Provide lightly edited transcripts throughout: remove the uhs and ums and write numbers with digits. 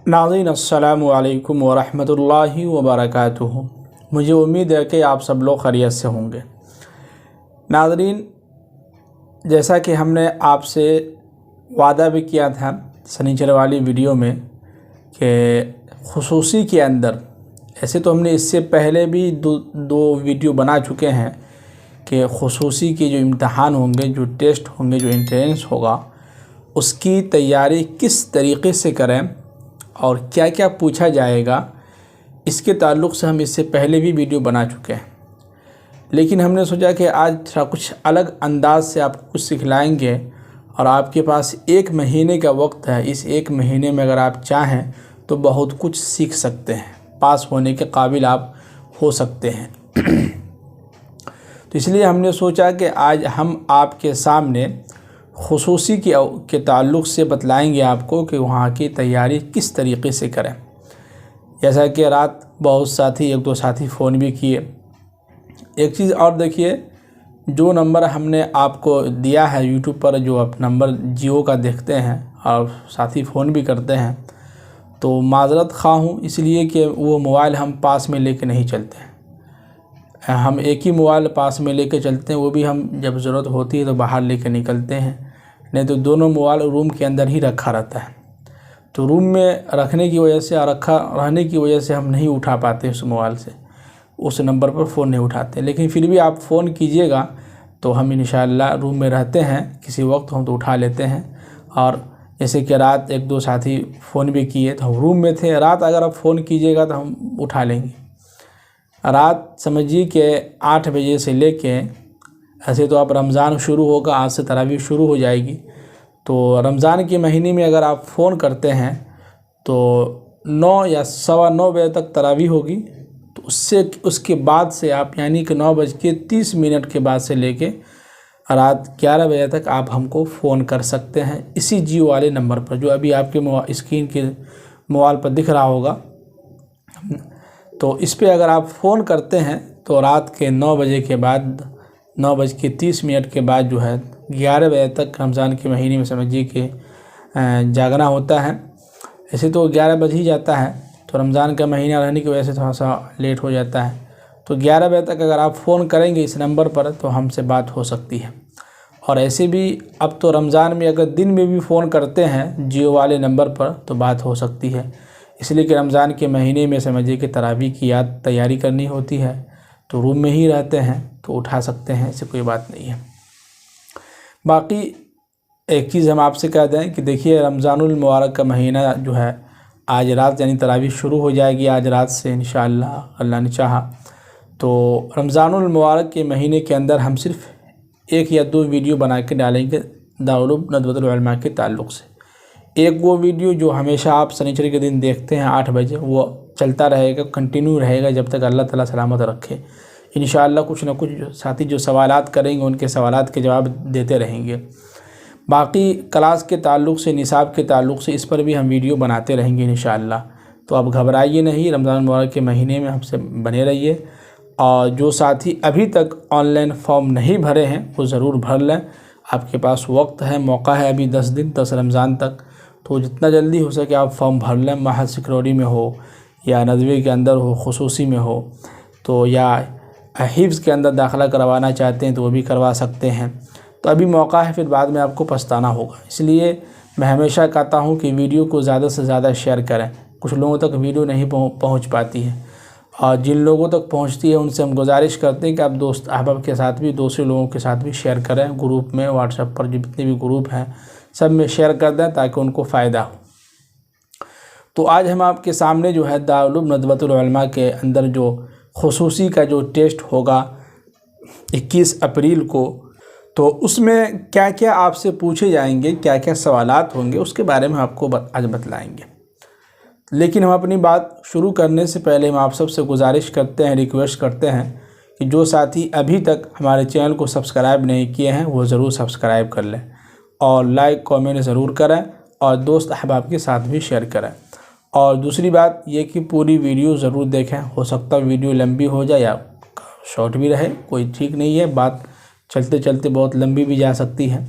नाज़रीन अस्सलामु अलैकुम वरहमतुल्लाहि वबरकातुहू। मुझे उम्मीद है कि आप सब लोग खैरियत से होंगे। नाज़रीन, जैसा कि हमने आपसे वादा भी किया था सनीचर वाली वीडियो में कि खुसूसी के अंदर, ऐसे तो हमने इससे पहले भी दो वीडियो बना चुके हैं कि खुसूसी के जो इम्तहान होंगे, जो टेस्ट होंगे, जो एंट्रेंस होगा, उसकी तैयारी किस तरीक़े से करें और क्या क्या पूछा जाएगा, इसके ताल्लुक़ से हम इससे पहले भी वीडियो बना चुके हैं। लेकिन हमने सोचा कि आज थोड़ा कुछ अलग अंदाज से आपको कुछ सिखलाएंगे और आपके पास 1 महीने का वक्त है। इस 1 महीने में अगर आप चाहें तो बहुत कुछ सीख सकते हैं, पास होने के काबिल आप हो सकते हैं। तो इसलिए हमने सोचा कि आज हम आपके सामने खुसूसी के ताल्लुक़ से बतलाएंगे आपको कि वहाँ की तैयारी किस तरीक़े से करें। जैसा कि रात बहुत साथी, 1-2 साथी फ़ोन भी किए। एक चीज़ और देखिए, जो नंबर हमने आपको दिया है यूट्यूब पर, जो आप नंबर जियो का देखते हैं और साथी फ़ोन भी करते हैं, तो माज़रत ख़्वाह हूँ इसलिए कि वो मोबाइल हम पास में लेके नहीं चलते हैं। हम एक ही मोबाइल पास में लेके चलते हैं, वो भी हम जब ज़रूरत होती है तो बाहर लेके निकलते हैं, नहीं तो दोनों मोबाइल रूम के अंदर ही रखा रहता है। तो रूम में रखने की वजह से, रखा रहने की वजह से हम नहीं उठा पाते उस मोबाइल से, उस नंबर पर फ़ोन नहीं उठाते। लेकिन फिर भी आप फ़ोन कीजिएगा तो हम इंशाअल्लाह रूम में रहते हैं, किसी वक्त हम तो उठा लेते हैं। और जैसे कि रात 1-2 साथी फ़ोन भी किए तो हम रूम में थे। रात अगर आप फ़ोन कीजिएगा तो हम उठा लेंगे। रात समझिए कि 8 बजे से लेके, ऐसे तो आप रमज़ान शुरू होगा, आज से तरावीह शुरू हो जाएगी, तो रमज़ान के महीने में अगर आप फ़ोन करते हैं तो 9 या सवा 9 बजे तक तरावीह होगी। तो उसके बाद से आप, यानी कि 9:30 के बाद से लेके रात 11 बजे तक आप हमको फ़ोन कर सकते हैं इसी जियो वाले नंबर पर, जो अभी आपके स्क्रीन के मोबाइल पर दिख रहा होगा। तो इस पे अगर आप फ़ोन करते हैं तो रात के 9 बजे के बाद, 9:30 के बाद जो है 11 बजे तक रमज़ान के महीने में समझिए कि जागना होता है। ऐसे तो 11 बज ही जाता है, तो रमज़ान का महीना रहने की वजह से थोड़ा सा लेट हो जाता है। तो 11 बजे तक अगर आप फ़ोन करेंगे इस नंबर पर तो हमसे बात हो सकती है। और ऐसे भी अब तो रमज़ान में अगर दिन में भी फ़ोन करते हैं जियो वाले नंबर पर तो बात हो सकती है, इसलिए कि रमज़ान के महीने में समझिए कि तरावीह की तैयारी करनी होती है, तो रूम में ही रहते हैं तो उठा सकते हैं, ऐसे कोई बात नहीं है। बाकी एक चीज़ हम आपसे कह दें कि देखिए, रमज़ानुल मुबारक का महीना जो है आज रात, यानी तरावीह शुरू हो जाएगी आज रात से इंशाअल्लाह, अल्लाह ने चाहा तो। रमज़ानुल मुबारक के महीने के अंदर हम सिर्फ़ 1 या 2 वीडियो बना के डालेंगे दारुल उलूम नदवतुल उलमा के ताल्लुक़ से। एक वो वीडियो जो हमेशा आप शनिचर के दिन देखते हैं 8 बजे, वो चलता रहेगा, कंटिन्यू रहेगा जब तक अल्लाह ताला सलामत रखे। इंशाअल्लाह कुछ ना कुछ साथी जो सवालात करेंगे उनके सवालात के जवाब देते रहेंगे। बाकी क्लास के ताल्लुक़ से, निसाब के ताल्लुक़ से, इस पर भी हम वीडियो बनाते रहेंगे इंशाअल्लाह। तो आप घबराइए नहीं, रमज़ान मुबारक के महीने में हमसे बने रहिए। और जो साथी अभी तक ऑनलाइन फॉर्म नहीं भरे हैं वो ज़रूर भर लें, आपके पास वक्त है, मौका है अभी 10 दिन, 10 रमज़ान तक, तो जितना जल्दी हो सके आप फॉर्म भर लें। महल सिक्योरिटी में हो या नदवे के अंदर हो, खुसूसी में हो तो, या हिफ्ज़ के अंदर दाखिला करवाना चाहते हैं तो वो भी करवा सकते हैं। तो अभी मौका है, फिर बाद में आपको पछताना होगा। इसलिए मैं हमेशा कहता हूँ कि वीडियो को ज़्यादा से ज़्यादा शेयर करें। कुछ लोगों तक वीडियो नहीं पहुँच पाती है, और जिन लोगों तक पहुँचती है उनसे हम गुजारिश करते हैं कि आप दोस्त अहबाब के साथ भी, दूसरे लोगों के साथ भी शेयर करें। ग्रुप में, व्हाट्सएप पर जितने भी ग्रुप हैं सब में शेयर कर दें ताकि उनको फ़ायदा हो। तो आज हम आपके सामने जो है दारुल उलूम नदवतुल उलमा के अंदर जो खुसूसी का जो टेस्ट होगा 21 अप्रैल को, तो उसमें क्या क्या आपसे पूछे जाएंगे, क्या क्या सवालात होंगे, उसके बारे में आपको आज बतलाएंगे। लेकिन हम अपनी बात शुरू करने से पहले हम आप सबसे गुजारिश करते हैं, रिक्वेस्ट करते हैं कि जो साथी अभी तक हमारे चैनल को सब्सक्राइब नहीं किए हैं वो ज़रूर सब्सक्राइब कर लें, और लाइक कमेंट ज़रूर करें, और दोस्त अहबाब के साथ भी शेयर करें। और दूसरी बात ये कि पूरी वीडियो ज़रूर देखें। हो सकता है वीडियो लंबी हो जाए या शॉर्ट भी रहे, कोई ठीक नहीं है, बात चलते चलते बहुत लंबी भी जा सकती है।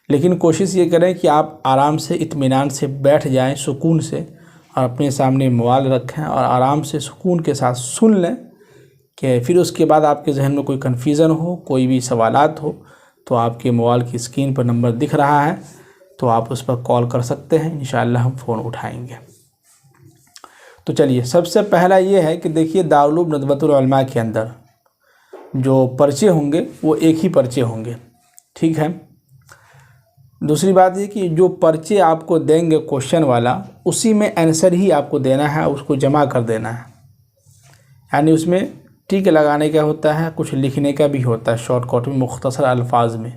लेकिन कोशिश ये करें कि आप आराम से, इत्मीनान से बैठ जाएं, सुकून से, और अपने सामने मोबाइल रखें और आराम से सुकून के साथ सुन लें कि फिर उसके बाद आपके जहन में कोई कन्फ्यूज़न हो, कोई भी सवालात हो, तो आपके मोबाइल की स्क्रीन पर नंबर दिख रहा है, तो आप उस पर कॉल कर सकते हैं। इंशाअल्लाह हम फ़ोन उठाएंगे। तो चलिए, सबसे पहला ये है कि देखिए दारुल उलूम नदवतुल उलमा के अंदर जो पर्चे होंगे वो एक ही पर्चे होंगे, ठीक है। दूसरी बात ये कि जो पर्चे आपको देंगे क्वेश्चन वाला, उसी में आंसर ही आपको देना है, उसको जमा कर देना है। यानी उसमें टिक लगाने का होता है, कुछ लिखने का भी होता है शॉर्टकट में, मुख्तसर अल्फाज में।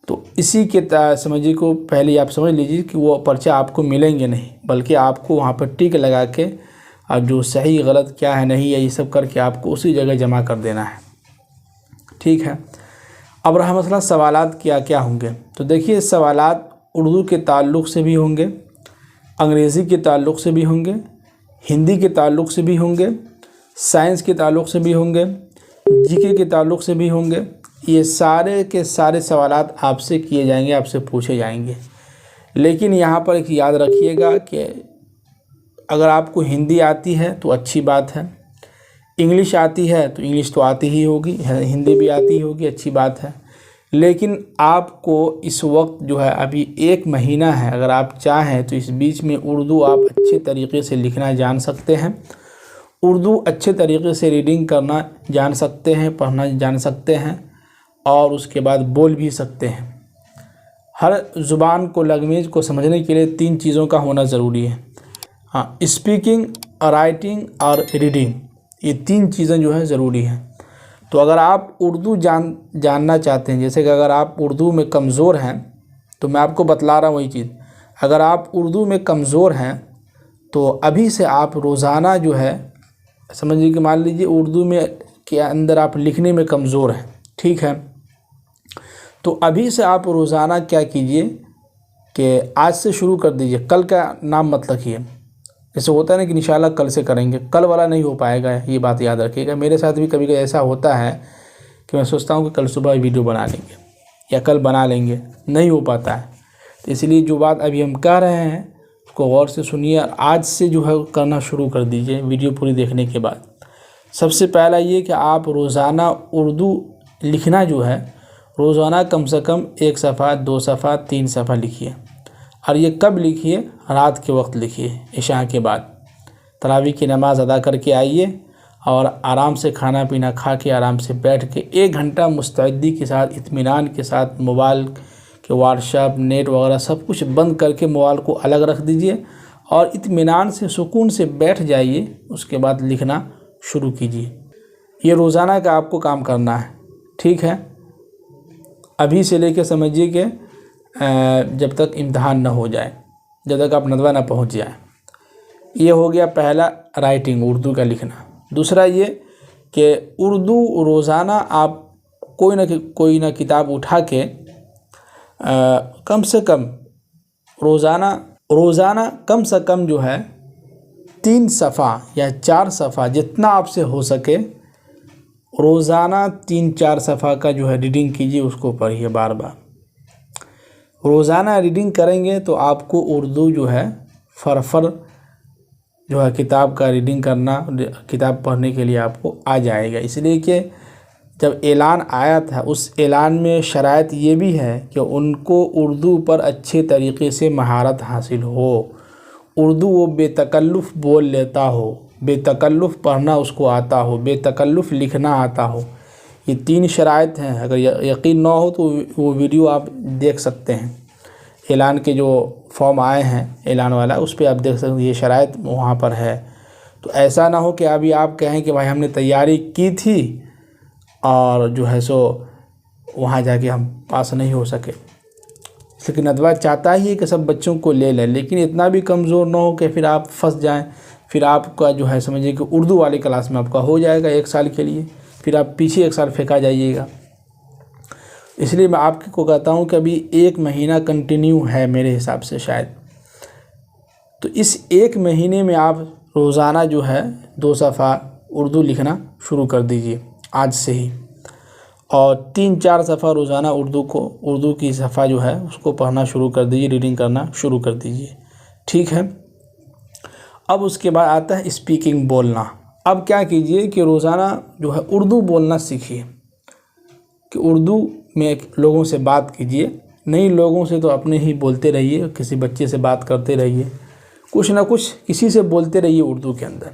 तो इसी के समझिए को पहले आप समझ लीजिए कि वो पर्चा आपको मिलेंगे नहीं, बल्कि आपको वहाँ पर टिक लगा के और जो सही गलत क्या है नहीं है ये सब करके आपको उसी जगह जमा कर देना है, ठीक है। अब रहा मसला सवालात क्या क्या होंगे। तो देखिए सवालात उर्दू के ताल्लुक़ से भी होंगे, अंग्रेज़ी के ताल्लुक़ से भी होंगे, हिंदी के ताल्लुक़ से भी होंगे, साइंस के ताल्लुक़ से भी होंगे, जीके के ताल्लुक़ से भी होंगे। ये सारे के सारे सवालात आपसे किए जाएंगे, आपसे पूछे जाएंगे। लेकिन यहाँ पर एक याद रखिएगा कि अगर आपको हिंदी आती है तो अच्छी बात है, इंग्लिश आती है तो इंग्लिश तो आती ही होगी, हिंदी भी आती होगी, अच्छी बात है। लेकिन आपको इस वक्त जो है अभी 1 महीना है, अगर आप चाहें तो इस बीच में उर्दू आप अच्छे तरीक़े से लिखना जान सकते हैं, उर्दू अच्छे तरीक़े से रीडिंग करना जान सकते हैं, पढ़ना जान सकते हैं और उसके बाद बोल भी सकते हैं। हर ज़ुबान को, लैंग्वेज को समझने के लिए 3 चीज़ों का होना ज़रूरी है। हाँ, स्पीकिंग, राइटिंग और रीडिंग, ये 3 चीज़ें जो है ज़रूरी हैं। तो अगर आप उर्दू जानना चाहते हैं, जैसे कि अगर आप उर्दू में कमज़ोर हैं, तो मैं आपको बतला रहा हूँ वही चीज़। अगर आप उर्दू में कमज़ोर हैं तो अभी से आप रोज़ाना जो है समझिए कि मान लीजिए उर्दू में के अंदर आप लिखने में कमज़ोर हैं, ठीक है। तो अभी से आप रोज़ाना क्या कीजिए कि आज से शुरू कर दीजिए, कल का नाम मत रखिए। जैसे होता है ना कि इंशाल्लाह कल से करेंगे, कल वाला नहीं हो पाएगा, ये बात याद रखिएगा। मेरे साथ भी कभी कभी ऐसा होता है कि मैं सोचता हूँ कि कल सुबह वीडियो बना लेंगे या कल बना लेंगे, नहीं हो पाता है। तो इसलिए जो बात अभी हम कह रहे हैं उसको गौर से सुनिए और आज से जो है करना शुरू कर दीजिए वीडियो पूरी देखने के बाद। सबसे पहला ये कि आप रोज़ाना उर्दू लिखना जो है, रोज़ाना कम से कम 1 सफ़ा, 2 सफ़ा, 3 सफ़ा लिखिए। और ये कब लिखिए? रात के वक्त लिखिए, इशा के बाद। तरावी की नमाज़ अदा करके आइए और आराम से खाना पीना खा के आराम से बैठ के 1 घंटा मुस्तैदी के साथ, इत्मीनान के साथ, मोबाइल के व्हाट्सएप, नेट वगैरह सब कुछ बंद करके मोबाइल को अलग रख दीजिए और इत्मीनान से, सुकून से बैठ जाइए। उसके बाद लिखना शुरू कीजिए। ये रोज़ाना का आपको काम करना है, ठीक है। अभी से लेके समझिए कि जब तक इम्तहान ना हो जाए, जब तक आप नदवा ना पहुंच जाए। ये हो गया पहला, राइटिंग, उर्दू का लिखना। दूसरा ये कि उर्दू रोज़ाना आप कोई ना किताब उठा के कम से कम रोज़ाना कम से कम जो है 3 सफ़ा या 4 सफ़ा, जितना आपसे हो सके रोज़ाना 3-4 सफ़ा का जो है रीडिंग कीजिए, उसको पढ़िए बार बार। रोज़ाना रीडिंग करेंगे तो आपको उर्दू जो है फरफर जो है किताब का रीडिंग करना, किताब पढ़ने के लिए आपको आ जाएगा। इसलिए कि जब ऐलान आया था उस ऐलान में शराइत ये भी है कि उनको उर्दू पर अच्छे तरीक़े से महारत हासिल हो, उर्दू वो बेतकल्लुफ़ बोल लेता हो, बेतकल्लुफ़ पढ़ना उसको आता हो, बेतकल्लुफ़ लिखना आता हो। ये 3 शराइत हैं। अगर यकीन ना हो तो वो वीडियो आप देख सकते हैं, ऐलान के जो फॉर्म आए हैं ऐलान वाला, उस पर आप देख सकते हैं, ये शराइत वहाँ पर है। तो ऐसा ना हो कि अभी आप कहें कि भाई हमने तैयारी की थी और जो है सो वहाँ जाके हम पास नहीं हो सके। लेकिन नदवा चाहता ही है कि सब बच्चों को ले लें, लेकिन इतना भी कमज़ोर ना हो कि फिर आप फंस जाएं। फिर आपका जो है समझिए कि उर्दू वाली क्लास में आपका हो जाएगा 1 साल के लिए, फिर आप पीछे 1 साल फेंका जाइएगा। इसलिए मैं आपको कहता हूँ कि अभी 1 महीना कंटिन्यू है मेरे हिसाब से शायद। तो इस 1 महीने में आप रोज़ाना जो है 2 सफ़ा उर्दू लिखना शुरू कर दीजिए आज से ही, और 3-4 सफ़ा रोज़ाना उर्दू की सफ़ा जो है उसको पढ़ना शुरू कर दीजिए, रीडिंग करना शुरू कर दीजिए, ठीक है। अब उसके बाद आता है स्पीकिंग, बोलना। अब क्या कीजिए कि रोज़ाना जो है उर्दू बोलना सीखिए, कि उर्दू में लोगों से बात कीजिए। नई लोगों से तो अपने ही बोलते रहिए, किसी बच्चे से बात करते रहिए, कुछ ना कुछ किसी से बोलते रहिए उर्दू के अंदर।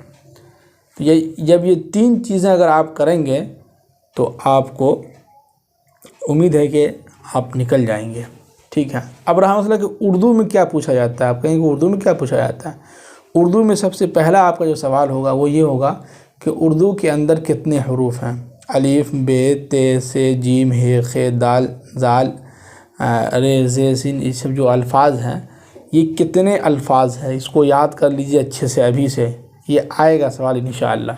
तो जब ये 3 चीज़ें अगर आप करेंगे तो आपको उम्मीद है कि आप निकल जाएंगे। ठीक है। अब रहा मसला कि उर्दू में क्या पूछा जाता है। आप कहेंगे उर्दू में क्या पूछा जाता है। उर्दू में सबसे पहला आपका जो सवाल होगा वो ये होगा कि उर्दू के अंदर कितने हरूफ हैं। अलीफ, बे, ते, से, जीम, हे, खे, दाल, जाल, रे, जे, सिन, ये सब जो अल्फाज हैं ये कितने अल्फाज हैं, इसको याद कर लीजिए अच्छे से अभी से। ये आएगा सवाल इंशाअल्लाह।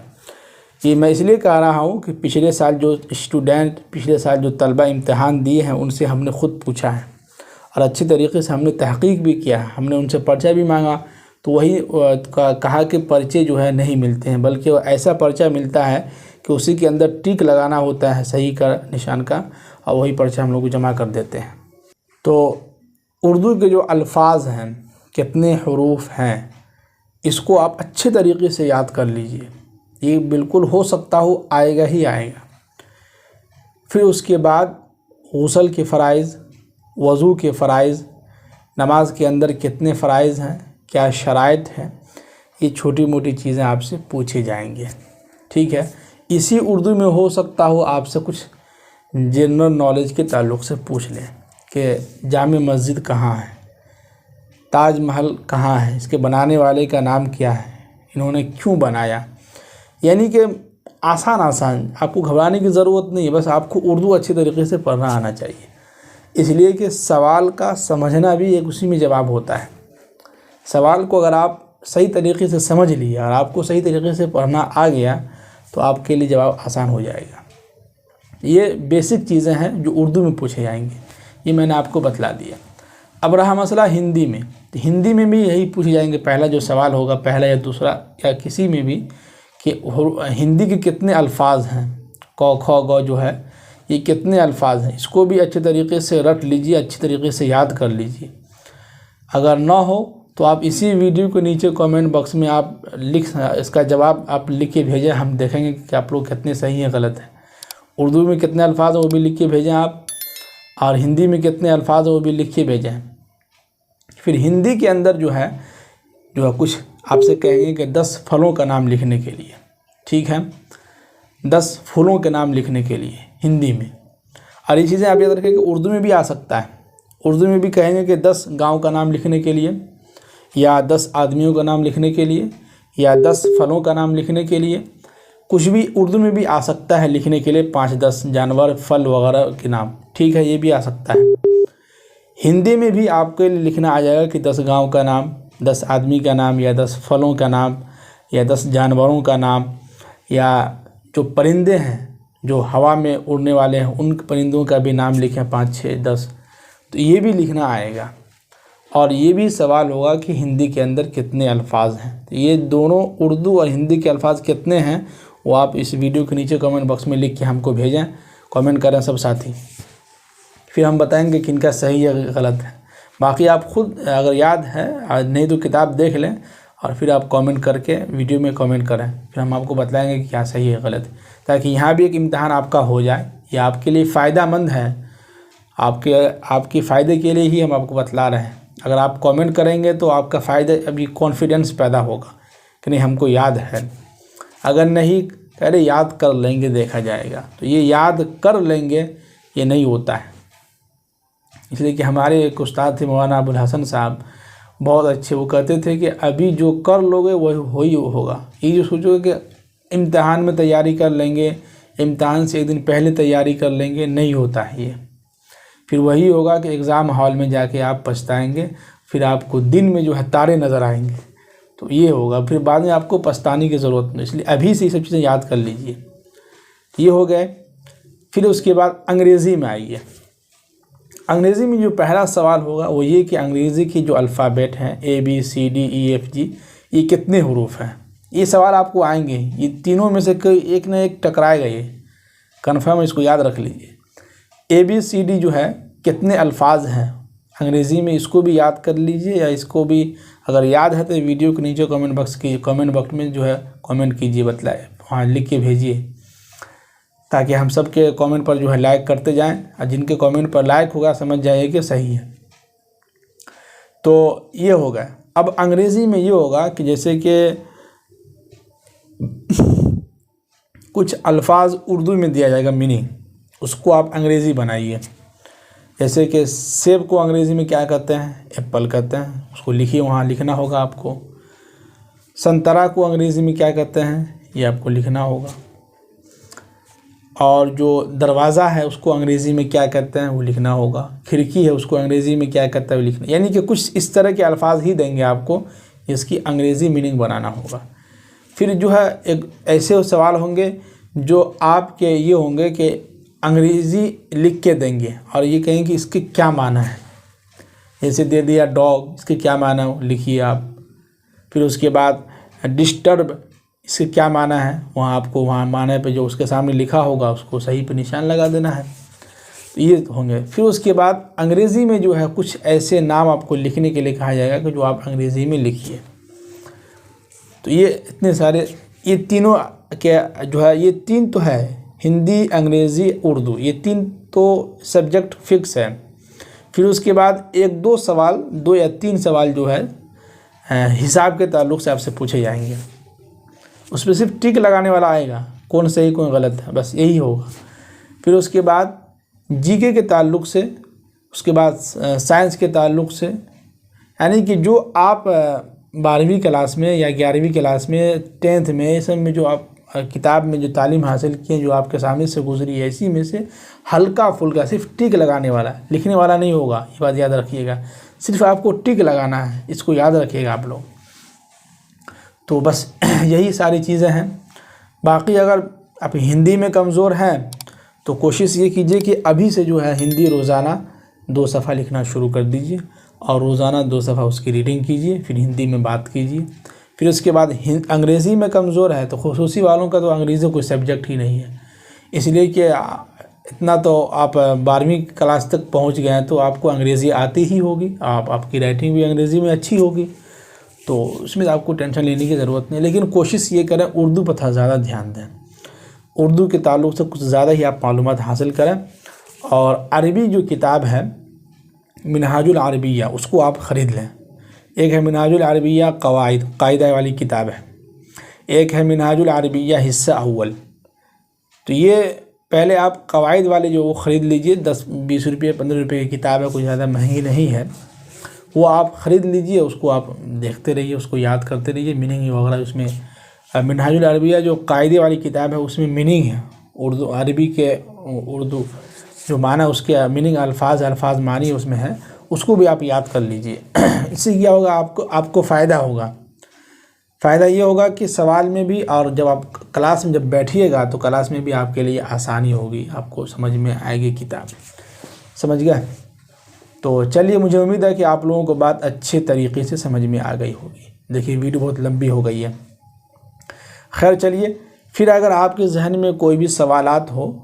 ये मैं इसलिए कह रहा हूँ कि पिछले साल जो स्टूडेंट, पिछले साल जो तलबा इम्तिहान दिए हैं उनसे हमने ख़ुद पूछा है और अच्छे तरीके से हमने तहक़ीक़ भी किया है। हमने उनसे पर्चा भी मांगा तो वही कहा कि पर्चे जो है नहीं मिलते हैं, बल्कि वो ऐसा पर्चा मिलता है कि उसी के अंदर टिक लगाना होता है सही का निशान का, और वही पर्चा हम लोग को जमा कर देते हैं। तो उर्दू के जो अल्फाज हैं, कितने हरूफ हैं, इसको आप अच्छे तरीके से याद कर लीजिए। ये बिल्कुल हो सकता हो आएगा ही आएगा। फिर उसके बाद गुस्ल के फ़राइज़, वज़ू के फ़राइज़, नमाज के अंदर कितने फ़राइज़ हैं, क्या शराइत हैं, ये छोटी मोटी चीज़ें आपसे पूछी जाएंगी। ठीक है। इसी उर्दू में हो सकता हो आपसे कुछ जनरल नॉलेज के ताल्लुक़ से पूछ लें कि जामे मस्जिद कहाँ है, ताज महल कहाँ है, इसके बनाने वाले का नाम क्या है, इन्होंने क्यों बनाया। यानी कि आसान आपको घबराने की ज़रूरत नहीं है, बस आपको उर्दू अच्छी तरीके से पढ़ना आना चाहिए। इसलिए कि सवाल का समझना भी एक उसी में जवाब होता है। सवाल को अगर आप सही तरीके से समझ लिए और आपको सही तरीके से पढ़ना आ गया तो आपके लिए जवाब आसान हो जाएगा। ये बेसिक चीज़ें हैं जो उर्दू में पूछे जाएंगे, ये मैंने आपको बतला दिया। अब रहा मसला हिंदी में, तो हिंदी में भी यही पूछे जाएंगे। पहला जो सवाल होगा, पहला या दूसरा या किसी में भी, कि हिंदी के कितने अल्फाज हैं, क ख ग जो है ये कितने अल्फाज हैं, इसको भी अच्छे तरीके से रट लीजिए, अच्छी तरीके से याद कर लीजिए। अगर ना हो तो आप इसी वीडियो के नीचे कमेंट बॉक्स में आप इसका जवाब आप लिख के भेजें, हम देखेंगे कि आप लोग कितने सही हैं गलत हैं। उर्दू में कितने अल्फाज हैं वो भी लिख के भेजें आप, और हिंदी में कितने अल्फाज हैं वो भी लिख के भेजें। फिर हिंदी के अंदर जो है कुछ आपसे कहेंगे कि 10 फलों का नाम लिखने के लिए। ठीक है, 10 फूलों के नाम लिखने के लिए हिंदी में। और ये चीज़ें आप याद रखें कि उर्दू में भी आ सकता है। उर्दू में भी कहेंगे कि 10 गांव का नाम लिखने के लिए, या 10 आदमियों का नाम लिखने के लिए, या 10 फलों का नाम लिखने के लिए। कुछ भी उर्दू में भी आ सकता है लिखने के लिए, 5-10 जानवर, फल वगैरह के नाम। ठीक है, ये भी आ सकता है। हिंदी में भी आपके लिए लिखना आ जाएगा कि 10 गांव का नाम, 10 आदमी का नाम, या 10 फलों का नाम, या 10 जानवरों का नाम, या जो परिंदे हैं जो हवा में उड़ने वाले हैं उन परिंदों का भी नाम लिखें, 5, 6, 10। तो ये भी लिखना आएगा। और ये भी सवाल होगा कि हिंदी के अंदर कितने अल्फाज हैं। तो ये दोनों उर्दू और हिंदी के अल्फाज कितने हैं वो आप इस वीडियो के नीचे कमेंट बॉक्स में लिख के हमको भेजें, कमेंट करें सब साथी, फिर हम बताएंगे कि इनका सही या गलत है। बाकी आप खुद अगर याद है, नहीं तो किताब देख लें और फिर आप कमेंट करके वीडियो में कमेंट करें, फिर हम आपको बताएंगे कि क्या सही है गलत है, ताकि यहाँ भी एक इम्तहान आपका हो जाए। ये आपके लिए फ़ायदेमंद है, आपके फ़ायदे के लिए ही हम आपको बतला रहे हैं। अगर आप कमेंट करेंगे तो आपका फ़ायदा, अभी कॉन्फिडेंस पैदा होगा कि नहीं हमको याद है। अगर नहीं अरे याद कर लेंगे देखा जाएगा, तो ये याद कर लेंगे ये नहीं होता है। इसलिए कि हमारे एक उस्ताद थे मौलाना अबुल हसन साहब, बहुत अच्छे, वो कहते थे कि अभी जो कर लोगे वही होगा। ये जो सोचोगे कि इम्तिहान में तैयारी कर लेंगे, इम्तिहान से एक दिन पहले तैयारी कर लेंगे, नहीं होता है ये। फिर वही होगा कि एग्ज़ाम हॉल में जाके आप पछताएंगे, फिर आपको दिन में जो है तारे नज़र आएंगे, तो ये होगा। फिर बाद में आपको पछताने की ज़रूरत नहीं, इसलिए अभी से ये सब चीज़ें याद कर लीजिए। ये हो गए। फिर उसके बाद अंग्रेज़ी में आइए। अंग्रेज़ी में जो पहला सवाल होगा वो ये कि अंग्रेज़ी की जो अल्फ़ाबेट हैं ABCDEFG, ये कितने हरूफ हैं। ये सवाल आपको आएंगे, ये तीनों में से कोई एक ना एक टकराएगा, ये कन्फर्म, इसको याद रख लीजिए। ABCD जो है कितने अल्फाज हैं अंग्रेज़ी में, इसको भी याद कर लीजिए, या इसको भी अगर याद है तो वीडियो के नीचे कमेंट बॉक्स में जो है कमेंट कीजिए, बतलाए, वहाँ लिख के भेजिए, ताकि हम सब के कमेंट पर जो है लाइक करते जाएं, और जिनके कमेंट पर लाइक होगा समझ जाइए कि सही है। तो ये हो गया। अब अंग्रेज़ी में ये होगा कि जैसे कि कुछ अल्फाज उर्दू में दिया जाएगा मीनिंग, उसको आप अंग्रेज़ी बनाइए। जैसे कि सेब को अंग्रेज़ी में क्या कहते हैं? एप्पल कहते हैं, उसको लिखिए, वहाँ लिखना होगा आपको। संतरा को अंग्रेज़ी में क्या कहते हैं? ये आपको लिखना होगा। और जो दरवाज़ा है उसको अंग्रेज़ी में क्या कहते हैं? वो लिखना होगा। खिड़की है उसको अंग्रेज़ी में क्या कहता है? वो लिखना, यानी कि कुछ इस तरह के अल्फाज ही देंगे आपको, इसकी अंग्रेज़ी मीनिंग बनाना होगा। फिर जो है एक ऐसे सवाल होंगे जो आपके ये होंगे कि अंग्रेज़ी लिख के देंगे और ये कहेंगे कि इसके क्या माना है। जैसे दे दिया डॉग, इसके क्या माना है लिखिए आप। फिर उसके बाद डिस्टर्ब, इसके क्या माना है, वहाँ आपको वहाँ माने पे जो उसके सामने लिखा होगा उसको सही पे निशान लगा देना है। तो ये होंगे। फिर उसके बाद अंग्रेज़ी में जो है कुछ ऐसे नाम आपको लिखने के लिए कहा जाएगा कि जो आप अंग्रेज़ी में लिखिए। तो ये इतने सारे, ये तीनों के जो है, ये तीन तो है, हिंदी, अंग्रेज़ी, उर्दू, ये तीन तो सब्जेक्ट फिक्स है। फिर उसके बाद एक दो सवाल, 2 या 3 सवाल जो है हिसाब के ताल्लुक़ से आपसे पूछे जाएंगे। उसमें सिर्फ टिक लगाने वाला आएगा, कौन सही कौन गलत है, बस यही होगा। फिर उसके बाद जीके के ताल्लुक़ से, उसके बाद साइंस के ताल्लुक़ से, यानी कि जो आप 12वीं क्लास में या 11वीं क्लास में, 10th में, इस सब में जो आप किताब में जो तालीम हासिल किए, जो आपके सामने से गुजरी है, इसी में से हल्का फुल्का सिर्फ टिक लगाने वाला, लिखने वाला नहीं होगा, ये बात याद रखिएगा। सिर्फ आपको टिक लगाना है, इसको याद रखिएगा आप लोग। तो बस यही सारी चीज़ें हैं। बाकी अगर आप हिंदी में कमज़ोर हैं तो कोशिश ये कीजिए कि अभी से जो है हिंदी रोज़ाना 2 सफ़ा लिखना शुरू कर दीजिए और रोज़ाना 2 सफ़ा उसकी रीडिंग कीजिए, फिर हिंदी में बात कीजिए। फिर उसके बाद अंग्रेज़ी में कमज़ोर है तो खुसूसी वालों का तो अंग्रेज़ी कोई सब्जेक्ट ही नहीं है, इसलिए कि इतना तो आप 12वीं क्लास तक पहुंच गए हैं तो आपको अंग्रेज़ी आती ही होगी, आपकी राइटिंग भी अंग्रेज़ी में अच्छी होगी, तो उसमें आपको टेंशन लेने की ज़रूरत नहीं। लेकिन कोशिश ये करें उर्दू पर थोड़ा ज़्यादा ध्यान दें, उर्दू के ताल्लुक़ से कुछ ज़्यादा ही आप मालूमात हासिल करें। और अरबी जो किताब है मिनहाजुल अरबिया, उसको आप ख़रीद लें। एक है मिनहाजुल अरबिया कायदा वाली किताब है, एक है मिनहाजुल अरबिया हिस्सा अव्वल। तो ये पहले आप कवायद वाले जो वो ख़रीद लीजिए, 10-20 रुपये 15 रुपये की किताब है, कोई ज़्यादा महंगी नहीं है, वो आप ख़रीद लीजिए। उसको आप देखते रहिए, उसको याद करते रहिए, मीनिंग वगैरह उसमें। मिनहाजुल अरबिया जो कायदे वाली किताब है उसमें मीनिंग है, उर्दू अरबी के उर्दू जो माना उसके मीनिंग, अल्फाज मानी उसमें है, उसको भी आप याद कर लीजिए। इससे क्या होगा, आपको फ़ायदा होगा। फ़ायदा ये होगा कि सवाल में भी, और जब आप क्लास में जब बैठिएगा तो क्लास में भी आपके लिए आसानी होगी, आपको समझ में आएगी किताब। समझ गए? तो चलिए, मुझे उम्मीद है कि आप लोगों को बात अच्छे तरीके से समझ में आ गई होगी। देखिए वीडियो बहुत लंबी हो गई है। खैर चलिए, फिर अगर आपके जहन में कोई भी सवालात हो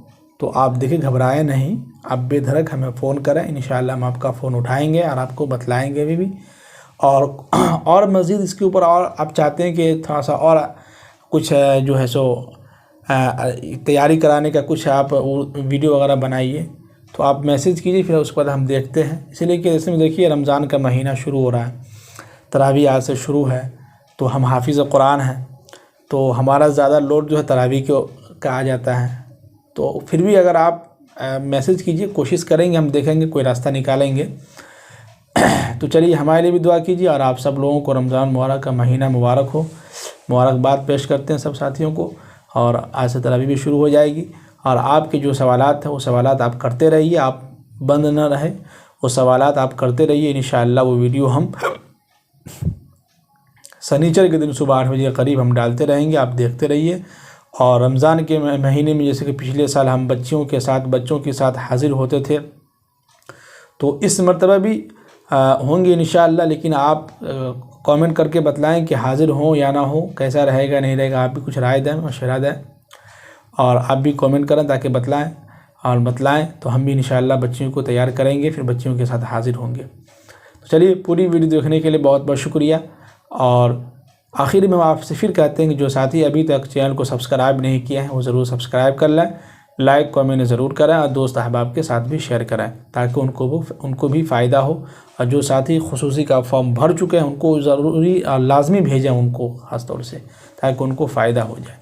तो आप देखिए घबराएं नहीं, आप बेधड़क हमें फ़ोन करें, इंशाअल्लाह हम आपका फ़ोन उठाएंगे और आपको बतलाएंगे भी। और मज़ीद इसके ऊपर और आप चाहते हैं कि थोड़ा सा और कुछ जो है सो तैयारी कराने का कुछ आप वीडियो वगैरह बनाइए तो आप मैसेज कीजिए, फिर उसके बाद हम देखते हैं। इसलिए कि जैसे देखिए रमज़ान का महीना शुरू हो रहा है, तरावी आज से शुरू है, तो हम हाफिज़ कुरान हैं, तो हमारा ज़्यादा लोड जो है तरावी का आ जाता है। तो फिर भी अगर आप मैसेज कीजिए, कोशिश करेंगे, हम देखेंगे कोई रास्ता निकालेंगे। तो चलिए हमारे लिए भी दुआ कीजिए और आप सब लोगों को रमज़ान मुबारक का महीना मुबारक हो। मुबारकबाद पेश करते हैं सब साथियों को। और आज से तरावी भी शुरू हो जाएगी और आपके जो सवालात हैं वो सवालात आप करते रहिए, आप बंद न रहे, वो सवालात आप करते रहिए। इंशाअल्लाह वो वीडियो हम शनिचर के दिन सुबह 8 बजे के करीब हम डालते रहेंगे, आप देखते रहिए। और रमज़ान के महीने में जैसे कि पिछले साल हम बच्चों के साथ हाजिर होते थे, तो इस मरतबा भी होंगे इंशाअल्लाह। लेकिन आप कमेंट करके बतलाएं कि हाज़िर हों या ना हो, कैसा रहेगा नहीं रहेगा, आप भी कुछ राय दें, मशवरा दें और आप भी कमेंट करें ताकि बतलाएं तो हम भी इंशाअल्लाह बच्चियों को तैयार करेंगे, फिर बच्चियों के साथ हाज़िर होंगे। चलिए, पूरी वीडियो देखने के लिए बहुत बहुत शुक्रिया। और आखिर में हम आपसे फिर कहते हैं कि जो साथी अभी तक चैनल को सब्सक्राइब नहीं किया है वो ज़रूर सब्सक्राइब कर लें, लाइक कमेंट ज़रूर करें और दोस्त अहबाब के साथ भी शेयर करें ताकि उनको भी फ़ायदा हो। और जो साथी खुसूसी का फॉर्म भर चुके हैं उनको ज़रूरी और लाजमी भेजें उनको ख़ास तौर से, ताकि उनको फ़ायदा हो जाए।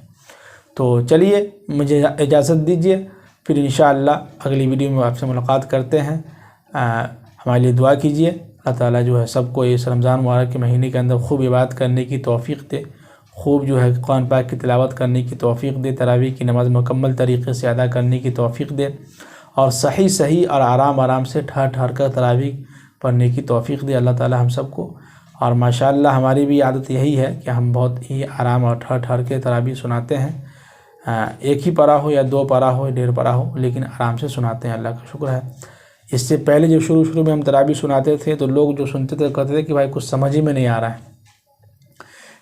तो चलिए, मुझे इजाज़त दीजिए, फिर इंशाअल्लाह अगली वीडियो में आपसे मुलाकात करते हैं। हमारे लिए दुआ कीजिए, अल्लाह ताला जो है सबको इस रमज़ान मुबारक के महीने के अंदर खूब इबादत करने की तौफ़ीक़ दे, खूब जो है कुरान पाक की तिलावत करने की तौफ़ीक़ दे, तरावीह की नमाज़ मुकम्मल तरीक़े से अदा करने की तौफ़ीक़ दे और सही और आराम से ठहर कर तरावीह पढ़ने की तौफ़ीक़ दे अल्लाह ताला हम सबको। और माशाअल्लाह हमारी भी आदत यही है कि हम बहुत ही आराम और ठहर के तरावीह सुनाते हैं। एक ही पारा हो या 2 पारा हो या 1.5 पारा हो, लेकिन आराम से सुनाते हैं, अल्लाह का शुक्र है। इससे पहले जो शुरू में हम तरावीह सुनाते थे तो लोग जो सुनते थे कहते थे कि भाई कुछ समझ ही में नहीं आ रहा है,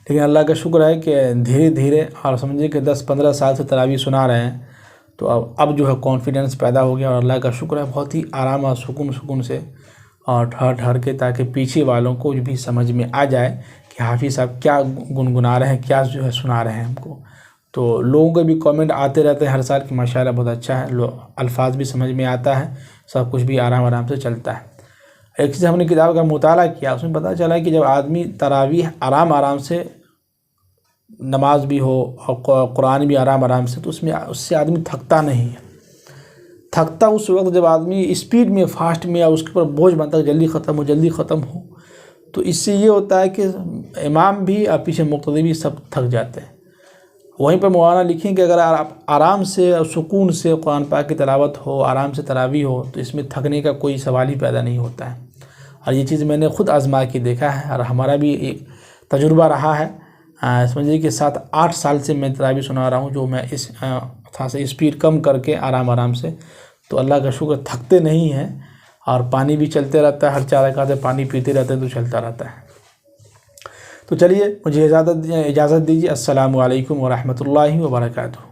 लेकिन अल्लाह का शुक्र है कि धीरे धीरे और समझिए कि 10-15 साल से तरावीह सुना रहे हैं तो अब जो है कॉन्फिडेंस पैदा हो गया और अल्लाह का शुक्र है बहुत ही आराम और सुकून से और ठहर के, ताकि पीछे वालों को भी समझ में आ जाए कि हाफिज़ साहब क्या गुनगुना रहे हैं, क्या जो है सुना रहे हैं हमको। तो लोगों के भी कमेंट आते रहते हैं हर साल कि माशाल्लाह बहुत अच्छा है, अल्फाज भी समझ में आता है, सब कुछ भी आराम से चलता है। एक चीज़ हमने किताब का मुताला किया, उसमें पता चला कि जब आदमी तरावीह आराम से नमाज भी हो और कुरान भी आराम से, तो उससे आदमी थकता नहीं है। थकता उस वक्त जब आदमी स्पीड में, फास्ट में, या उसके ऊपर बोझ बनता है जल्दी ख़त्म हो। तो इससे ये होता है कि इमाम भी और पीछे मुक्तदी भी सब थक जाते हैं। वहीं पर मौलाना लिखें कि अगर आप आराम से और सुकून से कुरान पाक की तिलावत हो, आराम से तरावीह हो, तो इसमें थकने का कोई सवाल ही पैदा नहीं होता है। और ये चीज़ मैंने ख़ुद आजमा के देखा है और हमारा भी एक तजुर्बा रहा है। समझिए कि 7-8 साल से मैं तरावीह सुना रहा हूँ, जो मैं इस थोड़ा सा स्पीड कम करके आराम से, तो अल्लाह का शुक्र थकते नहीं हैं। और पानी भी चलते रहता है, हर 4 रकात पानी पीते रहते हैं तो चलता रहता है। तो चलिए, मुझे इजाज़त दीजिए। अस्सलामु अलैकुम व रहमतुल्लाहि व बरकातुहू।